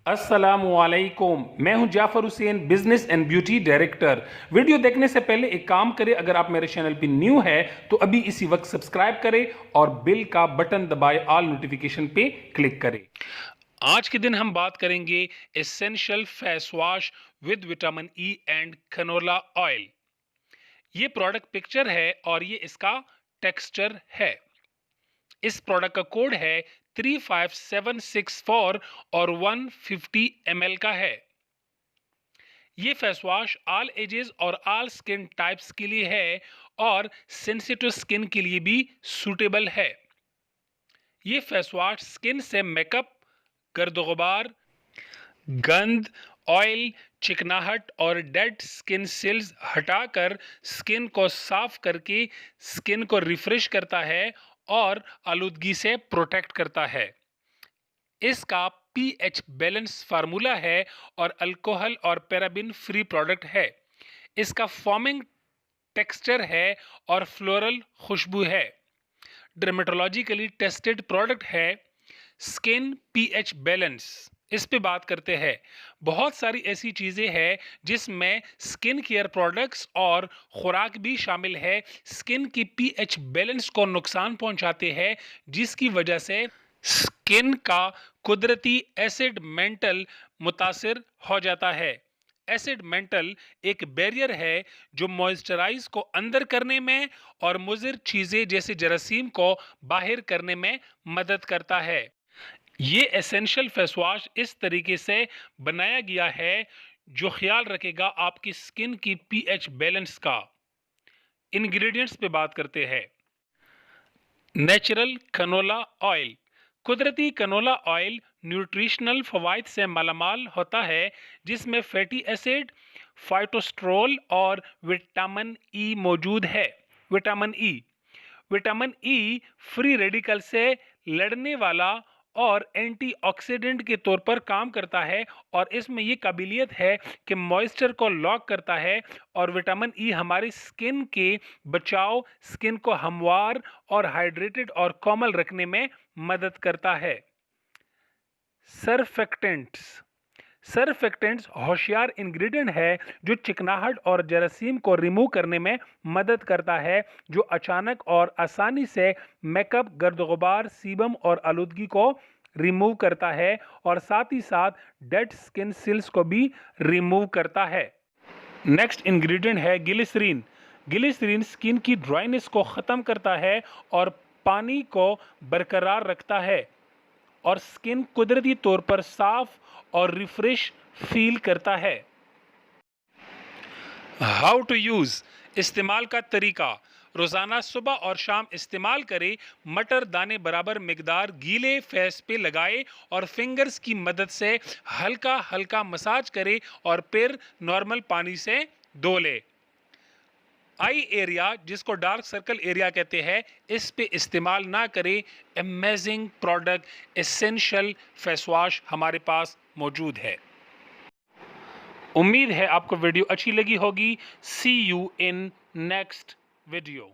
अस्सलाम वालेकुम। मैं हूं Jafar Hussain, business and beauty director. Video देखने से पहले एक काम करें, अगर आप मेरे चैनल पे न्यू है तो अभी इसी वक्त सब्सक्राइब करें और बेल का बटन दबाए ऑल नोटिफिकेशन पे क्लिक करें। आज के दिन हम बात करेंगे essential face wash with vitamin E and canola oil. ये प्रोडक्ट पिक्चर है और ये इसका टेक्सचर है। इस प्रोडक्ट का कोड है 35764 और 150 ml का है। ये फेस वॉश ऑल एजेस और ऑल स्किन टाइप्स के लिए है और सेंसिटिव स्किन के लिए भी सूटेबल है। ये फेस वॉश स्किन से मेकअप, गर्द गुबार, गंद, ऑयल, चिकनाहट और डेड स्किन सेल्स हटाकर स्किन को साफ करके स्किन को रिफ्रेश करता है और आलूदगी से प्रोटेक्ट करता है। इसका पीएच बैलेंस फार्मूला है और अल्कोहल और पैराबिन फ्री प्रोडक्ट है। इसका फॉर्मिंग टेक्सचर है और फ्लोरल खुशबू है। डर्मेटोलॉजिकली टेस्टेड प्रोडक्ट है। स्किन पीएच बैलेंस, इस पे बात करते हैं। बहुत सारी ऐसी चीज़ें हैं जिसमें स्किन केयर प्रोडक्ट्स और खुराक भी शामिल है। स्किन की पीएच बैलेंस को नुकसान पहुंचाते हैं, जिसकी वजह से स्किन का कुदरती एसिड मेंटल मुतासिर हो जाता है। एसिड मेंटल एक बैरियर है जो मॉइस्चराइज को अंदर करने में और मुज़िर चीज़ें जैसे जरासीम को बाहर करने में मदद करता है। ये एसेंशियल फेस वॉश इस तरीके से बनाया गया है जो ख्याल रखेगा आपकी स्किन की पीएच बैलेंस का। इंग्रेडिएंट्स पे बात करते हैं। Natural canola oil. कुदरती कैनोला ऑयल न्यूट्रिशनल फवाइद से मालामाल होता है, जिसमें फैटी एसिड, फाइटोस्ट्रोल और विटामिन ई मौजूद है। विटामिन ई फ्री रेडिकल से लड़ने वाला और एंटीऑक्सीडेंट के तौर पर काम करता है और इसमें ये काबिलियत है कि मॉइस्चर को लॉक करता है और विटामिन ई हमारी स्किन के बचाव, स्किन को हमवार और हाइड्रेटेड और कोमल रखने में मदद करता है। सरफेक्टेंट्स होशियार इंग्रेडिएंट है जो चिकनाहट और जरासीम को रिमूव करने में मदद करता है, जो अचानक और आसानी से मेकअप, गर्द गुबार, सीबम और आलूदगी को रिमूव करता है और साथ ही साथ डेड स्किन सेल्स को भी रिमूव करता है। नेक्स्ट इंग्रेडिएंट है ग्लिसरीन। ग्लिसरीन स्किन की ड्राइनेस को ख़त्म करता है और पानी को बरकरार रखता है और स्किन कुदरती तौर पर साफ और रिफ्रेश फील करता है। हाउ टू यूज़, इस्तेमाल का तरीका। रोज़ाना सुबह और शाम इस्तेमाल करें। मटर दाने बराबर मिकदार गीले फेस पे लगाएं और फिंगर्स की मदद से हल्का हल्का मसाज करें और फिर नॉर्मल पानी से धो लें। आई एरिया, जिसको डार्क सर्कल एरिया कहते हैं, इस पे इस्तेमाल ना करें। Amazing product essential face wash हमारे पास मौजूद है। उम्मीद है आपको वीडियो अच्छी लगी होगी। सी यू इन नेक्स्ट वीडियो।